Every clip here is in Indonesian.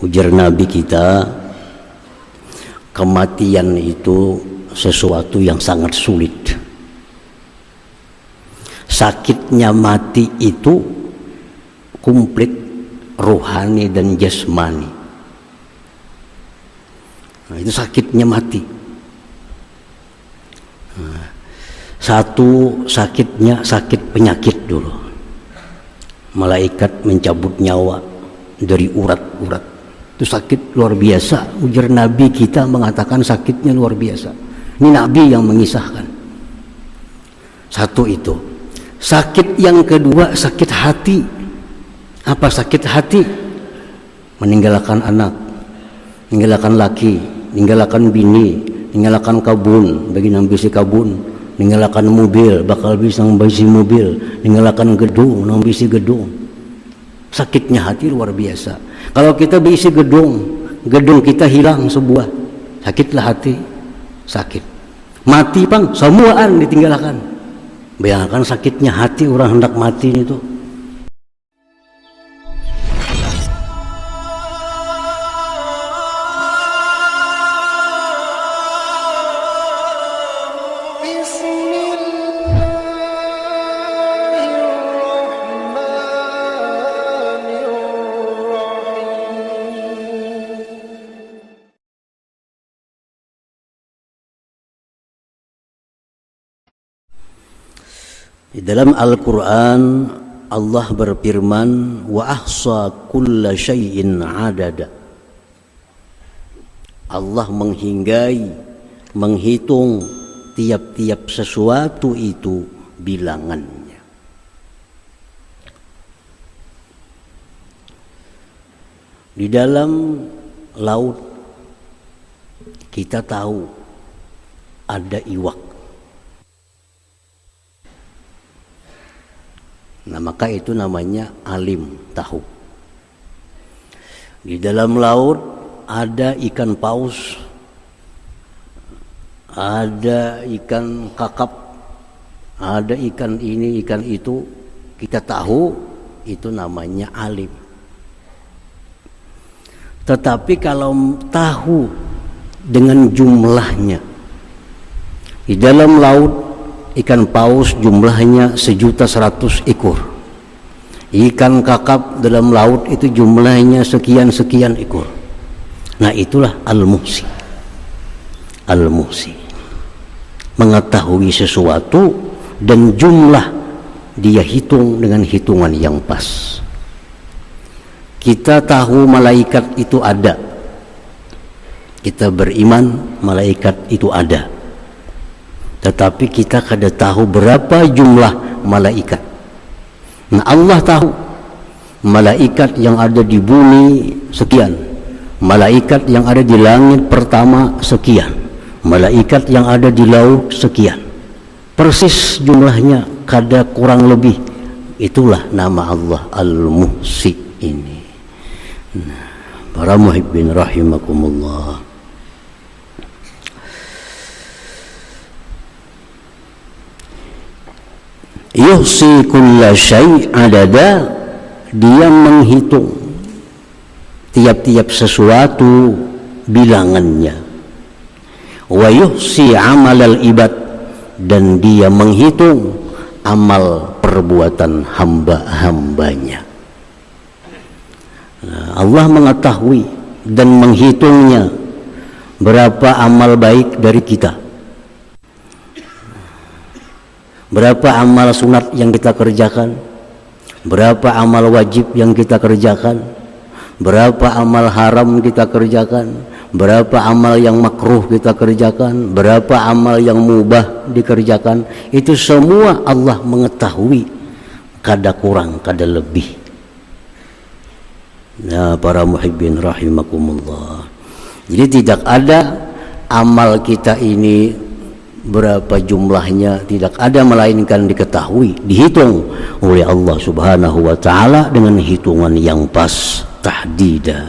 Ujar Nabi kita, kematian itu sesuatu yang sangat sulit. Sakitnya mati itu komplit rohani dan jasmani. Nah, itu sakitnya mati. Nah, satu sakitnya sakit penyakit dulu. Malaikat mencabut nyawa dari urat-urat. Itu sakit luar biasa. Ujar Nabi kita mengatakan sakitnya luar biasa. Ini Nabi yang mengisahkan. Satu itu. Sakit yang kedua sakit hati. Apa sakit hati? Meninggalkan anak, meninggalkan laki, meninggalkan bini, meninggalkan kabun, bagi nang bisi kabun, meninggalkan mobil, bakal bisa nang bisi mobil, meninggalkan gedung, nang bisi gedung. Sakitnya hati luar biasa. Kalau kita bisi gedung, gedung kita hilang sebuah, sakitlah hati, sakit. Mati bang, semuaan ditinggalkan. Bayangkan sakitnya hati orang hendak mati itu. Di dalam Al-Quran Allah berfirman, wa ahsa kulla syai'in adada. Allah menghinggai, menghitung tiap-tiap sesuatu itu bilangannya. Di dalam laut kita tahu ada iwak. Nah, maka itu namanya alim, tahu. Di dalam laut ada ikan paus, ada ikan kakap, ada ikan ini, ikan itu. Kita tahu itu namanya alim. Tetapi kalau tahu dengan jumlahnya, di dalam laut ikan paus jumlahnya 1.100.000 ekor. Ikan kakap dalam laut itu jumlahnya sekian-sekian ekor. Nah, itulah al-muhsi. Al-muhsi. Mengetahui sesuatu dan jumlah dia hitung dengan hitungan yang pas. Kita tahu malaikat itu ada. Kita beriman malaikat itu ada. Tetapi kita kada tahu berapa jumlah malaikat. Nah, Allah tahu malaikat yang ada di bumi sekian, malaikat yang ada di langit pertama sekian, malaikat yang ada di laut sekian. Persis jumlahnya, kada kurang lebih. Itulah nama Allah Al-Muhsi ini. Nah, para muhibbin rahimakumullah. Yuhsi kulla syai' adada, dia menghitung tiap-tiap sesuatu bilangannya. Wa yuhsi amalal ibad, dan dia menghitung amal perbuatan hamba-hambanya. Nah, Allah mengetahui dan menghitungnya berapa amal baik dari kita, berapa amal sunat yang kita kerjakan, berapa amal wajib yang kita kerjakan, berapa amal haram kita kerjakan, berapa amal yang makruh kita kerjakan, berapa amal yang mubah dikerjakan. Itu semua Allah mengetahui, kada kurang kada lebih. Nah, para muhibbin rahimakumullah. Jadi tidak ada amal kita ini berapa jumlahnya, tidak ada, melainkan diketahui, dihitung oleh Allah Subhanahu wa ta'ala dengan hitungan yang pas, tahdida.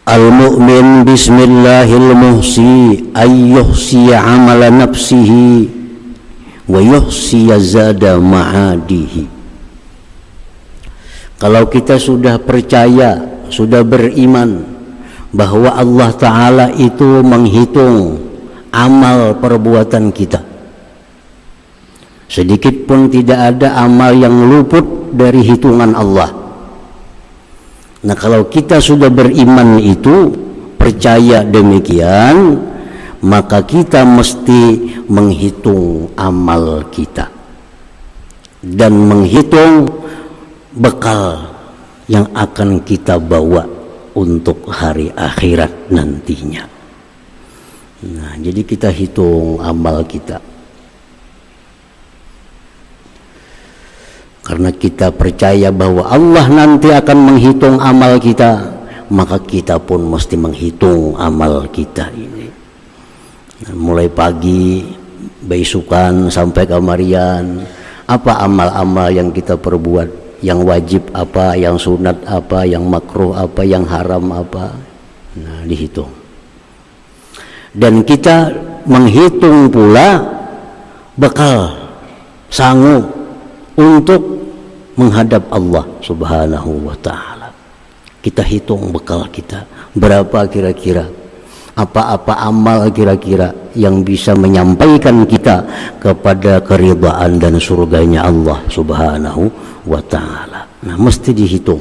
Al-mu'min bismillahil muhsi ayyuhsi amala nafsihi wa yuhsiya zada ma'adihi. Kalau kita sudah percaya, sudah beriman bahwa Allah Ta'ala itu menghitung amal perbuatan kita, sedikit pun tidak ada amal yang luput dari hitungan Allah. Nah, kalau kita sudah beriman itu, percaya demikian, maka kita mesti menghitung amal kita dan menghitung bekal yang akan kita bawa untuk hari akhirat nantinya. Nah, jadi kita hitung amal kita. Karena kita percaya bahwa Allah nanti akan menghitung amal kita, maka kita pun mesti menghitung amal kita ini. Nah, mulai pagi, beisukan sampai kamarian, apa amal-amal yang kita perbuat, yang wajib apa, yang sunat apa, yang makruh apa, yang haram apa. Nah, dihitung. Dan kita menghitung pula bekal sanggup untuk menghadap Allah Subhanahu wa Ta'ala. Kita hitung bekal kita, berapa kira-kira, apa-apa amal kira-kira yang bisa menyampaikan kita kepada keridhaan dan surganya Allah Subhanahu wa Ta'ala. Nah, mesti dihitung.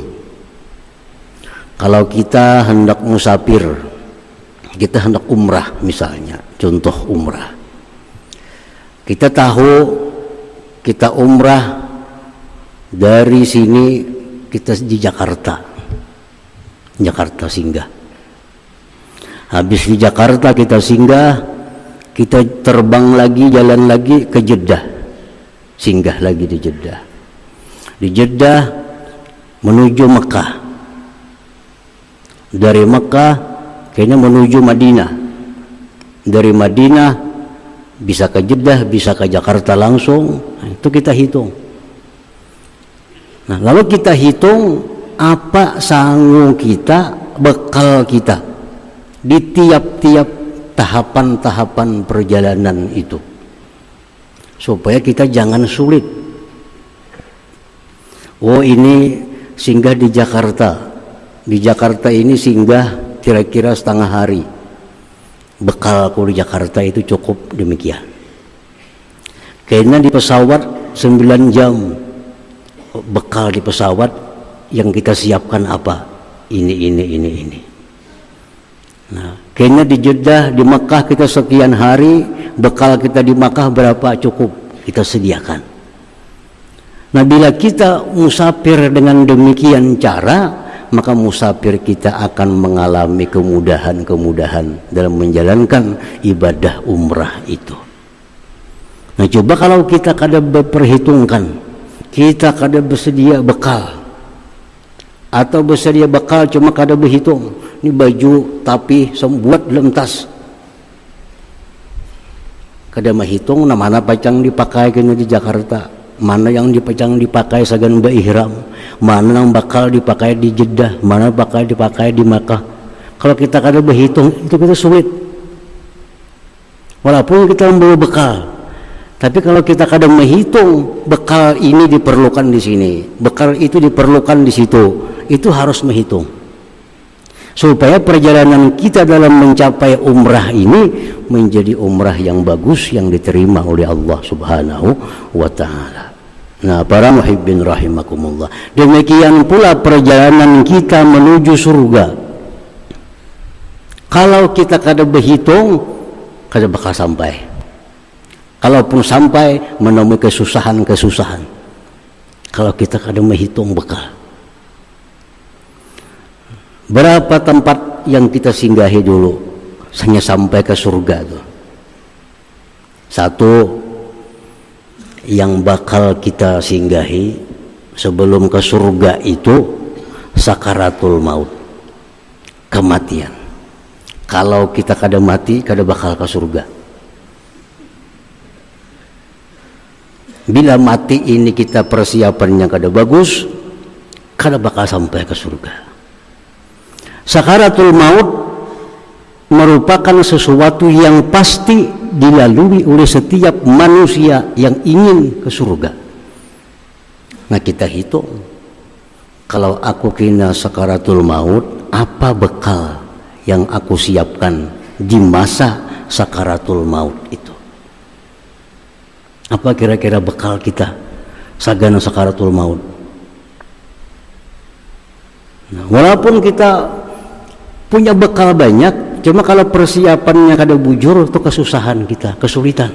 Kalau kita hendak musafir, kita hendak umrah misalnya, contoh umrah, kita tahu kita umrah dari sini, kita di Jakarta singgah. Habis di Jakarta kita singgah, kita terbang lagi, jalan lagi ke Jeddah, singgah lagi di Jeddah. Di Jeddah menuju Mekah, dari Mekah kayaknya menuju Madinah, dari Madinah bisa ke Jeddah, bisa ke Jakarta langsung. Nah, itu kita hitung. Nah, lalu kita hitung apa sanggup kita, bekal kita di tiap-tiap tahapan-tahapan perjalanan itu, supaya kita jangan sulit. Oh, ini singgah di Jakarta, di Jakarta ini singgah kira-kira setengah hari, bekalku di Jakarta itu cukup demikian. Kayaknya di pesawat 9 jam, bekal di pesawat yang kita siapkan apa? Ini. Nah, kayaknya di Jeddah, di Mekah kita sekian hari, bekal kita di Mekah berapa cukup kita sediakan. Nah, bila kita musafir dengan demikian cara, maka musafir kita akan mengalami kemudahan-kemudahan dalam menjalankan ibadah umrah itu. Nah, coba kalau kita kada berperhitungkan, kita kada bersedia bekal, atau bersedia bekal cuma kada berhitung, ini baju tapi buat dalam tas, kada menghitung nah mana pacang dipakai kena di Jakarta, mana yang dipacang dipakai sagan berihram, mana yang bakal dipakai di Jeddah, mana bakal dipakai di Makkah. Kalau kita kada berhitung, itu kita sulit. Walaupun kita membawa bekal, tapi kalau kita kadang menghitung bekal ini diperlukan di sini, bekal itu diperlukan di situ, itu harus menghitung supaya perjalanan kita dalam mencapai umrah ini menjadi umrah yang bagus, yang diterima oleh Allah Subhanahu wa Ta'ala. Nah, para muhibbin rahimakumullah, demikian pula perjalanan kita menuju surga. Kalau kita kada berhitung, kada bakal sampai. Kalaupun sampai, menemui kesusahan-kesusahan kalau kita kada menghitung bekal. Berapa tempat yang kita singgahi dulu hanya sampai ke surga tuh. Satu yang bakal kita singgahi sebelum ke surga itu sakaratul maut, kematian. Kalau kita kada mati, kada bakal ke surga. Bila mati ini kita persiapannya kada bagus, kada bakal sampai ke surga. Sakaratul maut merupakan sesuatu yang pasti dilalui oleh setiap manusia yang ingin ke surga. Nah, kita hitung, kalau aku kena sakaratul maut, apa bekal yang aku siapkan di masa sakaratul maut itu? Apa kira-kira bekal kita sagana sakaratul maut? Nah, walaupun kita punya bekal banyak, cuma kalau persiapannya kada bujur, itu kesusahan kita, kesulitan.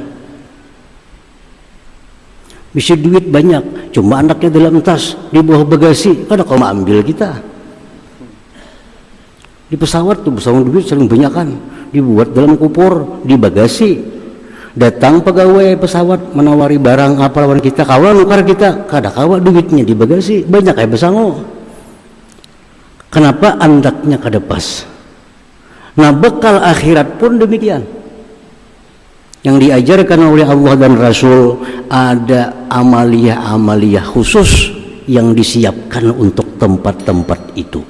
Bisa duit banyak, cuma anaknya dalam tas, di bawah bagasi, kada kau ambil kita. Di pesawat tuh bersama duit sering banyak kan, dibuat dalam kupur, di bagasi. Datang pegawai pesawat menawari barang apa lawan kita, kawan nukar kita, kada kawa duitnya di bagasi, banyak kayak besango. Kenapa andaknya kada pas? Nah, bekal akhirat pun demikian. Yang diajarkan oleh Allah dan Rasul, ada amaliyah-amaliyah khusus yang disiapkan untuk tempat-tempat itu.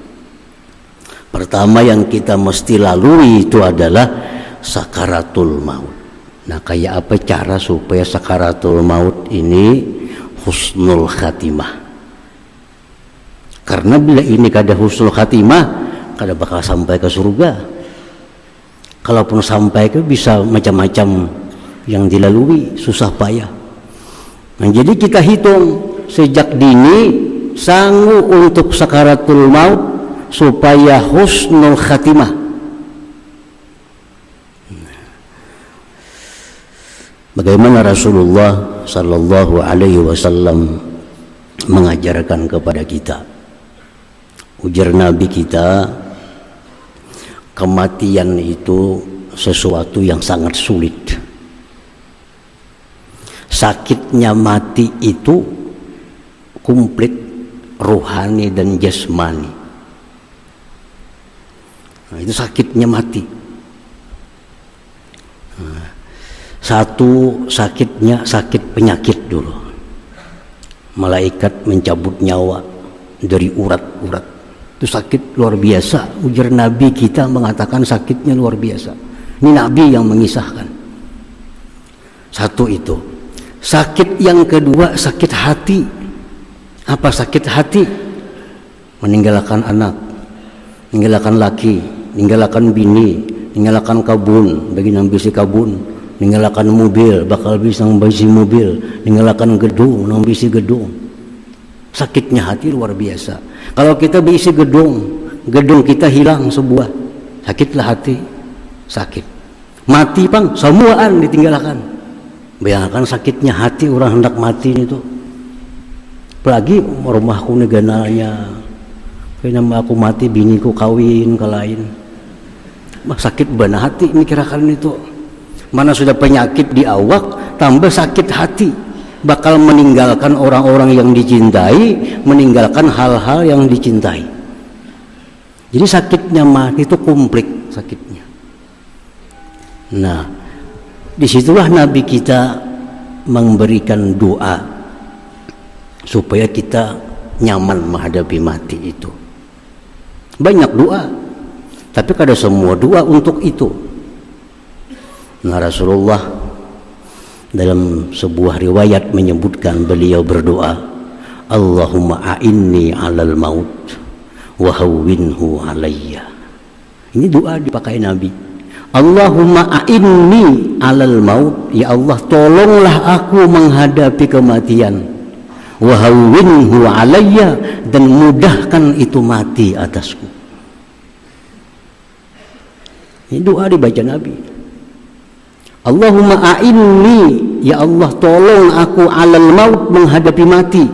Pertama yang kita mesti lalui itu adalah sakaratul maut. Nah, kayak apa cara supaya sakaratul maut ini husnul khatimah? Karena bila ini kada husnul khatimah, kada bakal sampai ke surga. Kalaupun sampai ke bisa macam-macam yang dilalui, susah payah. Nah, jadi kita hitung sejak dini sanggup untuk sakaratul maut supaya husnul khatimah. Bagaimana Rasulullah sallallahu alaihi wasallam mengajarkan kepada kita? Ujar Nabi kita, kematian itu sesuatu yang sangat sulit. Sakitnya mati itu komplit rohani dan jasmani. Nah, itu sakitnya mati. Nah, satu sakitnya sakit penyakit dulu. Malaikat mencabut nyawa dari urat-urat. Itu sakit luar biasa. Ujar Nabi kita mengatakan sakitnya luar biasa. Ini Nabi yang mengisahkan. Satu itu. Sakit yang kedua sakit hati. Apa sakit hati? Meninggalkan anak, meninggalkan laki, meninggalkan bini, meninggalkan kabun, bagi nambisi kabun, meninggalkan mobil, bakal bisa nambisi mobil, meninggalkan gedung, nambisi gedung. Sakitnya hati luar biasa. Kalau kita berisi gedung, gedung kita hilang sebuah, sakitlah hati, sakit. Mati pang, semuaan ditinggalkan. Bayangkan sakitnya hati orang hendak mati itu. Apalagi rumahku negananya, kenapa aku mati biniku kawin ke lain. Sakit bana hati mikirkan itu. Mana sudah penyakit di awak, tambah sakit hati. Bakal meninggalkan orang-orang yang dicintai, meninggalkan hal-hal yang dicintai. Jadi sakitnya mati itu komplit sakitnya. Nah, disitulah Nabi kita memberikan doa supaya kita nyaman menghadapi mati itu. Banyak doa, tapi kada semua doa untuk itu. Nah, Rasulullah dalam sebuah riwayat menyebutkan beliau berdoa, Allahumma a'inni 'alal maut wa hawwinhu 'alayya. Ini doa dipakai Nabi. Allahumma a'inni 'alal maut, ya Allah tolonglah aku menghadapi kematian. Wa hawwinhu 'alayya, dan mudahkan itu mati atasku. Ini doa dibaca Nabi. Allahumma a'inni, ya Allah tolong aku 'alal maut menghadapi mati.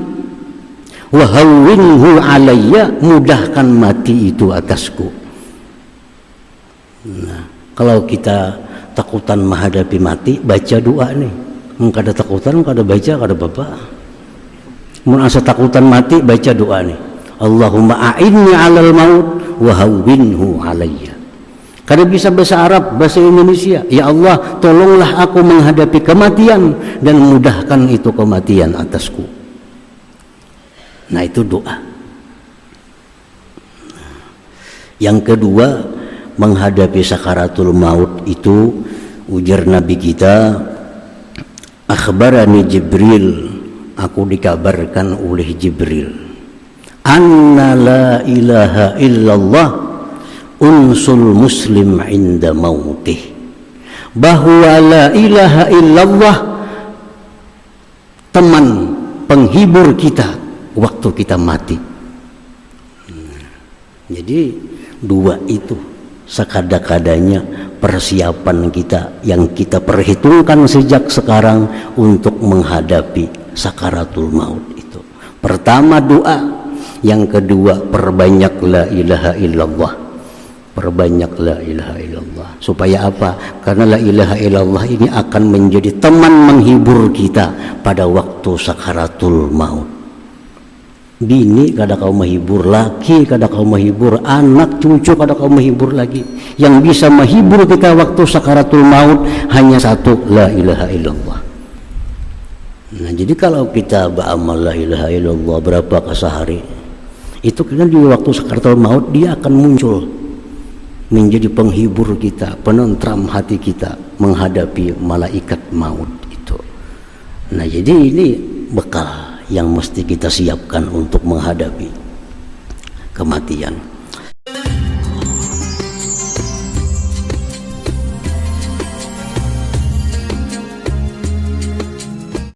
Wa hawwinhu 'alayya, mudahkan mati itu atasku. Nah, kalau kita takutan menghadapi mati, baca doa nih. Kada takutan, kada baca, kada apa-apa. Mun asa takutan mati, baca doa nih. Allahumma a'inni 'alal maut wa hawwinhu 'alayya. Kada bisa bahasa Arab, bahasa Indonesia. Ya Allah, tolonglah aku menghadapi kematian dan mudahkan itu kematian atasku. Nah, itu doa. Yang kedua, menghadapi sakaratul maut itu, ujar Nabi kita, akhbarani Jibril, aku dikabarkan oleh Jibril, anna la ilaha illallah unsul muslim inda mautih, bahwa la ilaha illallah teman penghibur kita waktu kita mati. Jadi dua itu sekada-kadanya persiapan kita yang kita perhitungkan sejak sekarang untuk menghadapi sakaratul maut itu. Pertama doa, yang kedua perbanyak la ilaha illallah. Perbanyak la ilaha illallah. Supaya apa? Karena la ilaha illallah ini akan menjadi teman menghibur kita pada waktu sakaratul maut. Bini kada kau menghibur, laki kada kau menghibur, anak cucu kada kau menghibur lagi. Yang bisa menghibur kita waktu sakaratul maut hanya satu, la ilaha illallah. Nah, jadi kalau kita beramal la ilaha illallah berapa sehari, itu kan di waktu sakaratul maut dia akan muncul menjadi penghibur kita, penentram hati kita menghadapi malaikat maut itu. Nah, jadi ini bekal yang mesti kita siapkan untuk menghadapi kematian.